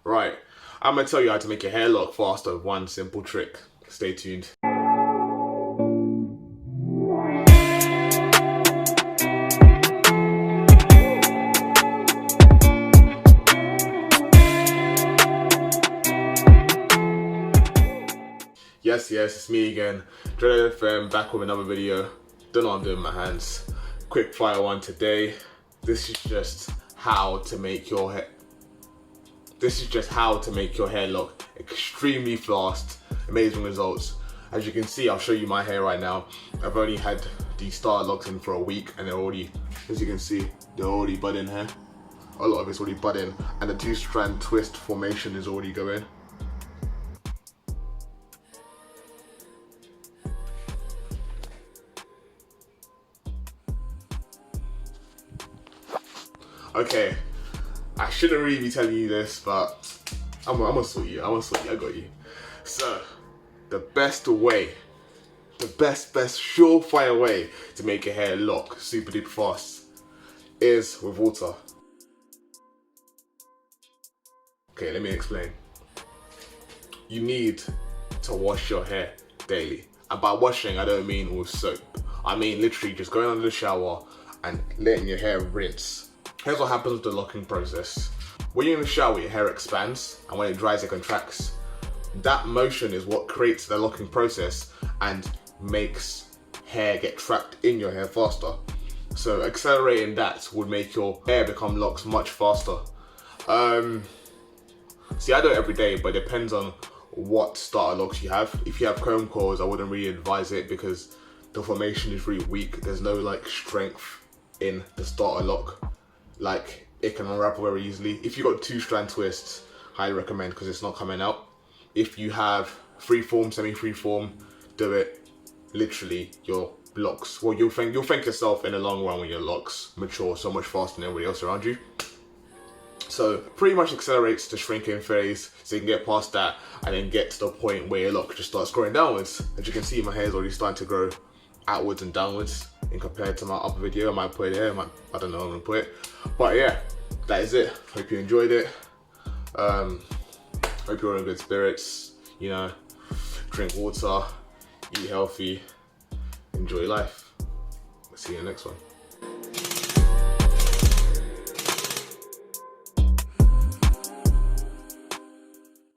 Right, I'm gonna tell you how to make your hair look faster with one simple trick. Stay tuned. Yes, it's me again, Dreaded FM, back with another video. Don't know what I'm doing with my hands. Quick fire one today. This is just how to make your hair. This is just how to make your hair look extremely fast. Amazing results. As you can see, I'll show you my hair right now. I've only had these starter locks in for a week, and they're already, as you can see, they're already budding here. A lot of it's already budding, and the 2-strand twist formation is already going. Okay, I shouldn't really be telling you this, but I'm gonna sort you, I got you. So, the best way, the best surefire way to make your hair look super duper fast is with water. Okay, let me explain. You need to wash your hair daily. And by washing, I don't mean with soap. I mean literally just going under the shower and letting your hair rinse. Here's what happens with the locking process. When you're in the shower, your hair expands, and when it dries, it contracts. That motion is what creates the locking process and makes hair get trapped in your hair faster. So accelerating that would make your hair become locks much faster. See, I do it every day, but it depends on what starter locks you have. If you have comb coils, I wouldn't really advise it because the formation is really weak. There's no like strength in the starter lock. Like, it can unravel very easily. If you got 2-strand twists, highly recommend because it's not coming out. If you have freeform, semi-freeform, do it. Literally, your locks. Well, you'll thank yourself in the long run when your locks mature so much faster than everybody else around you. So pretty much accelerates the shrinking phase, so you can get past that and then get to the point where your lock just starts growing downwards. As you can see, my hair is already starting to grow outwards and downwards in compared to my other video. I might put it here, I don't know where I'm gonna put it. But yeah, that is it. Hope you enjoyed it. Hope you're in good spirits, you know, drink water, eat healthy, enjoy life. I'll see you in the next one.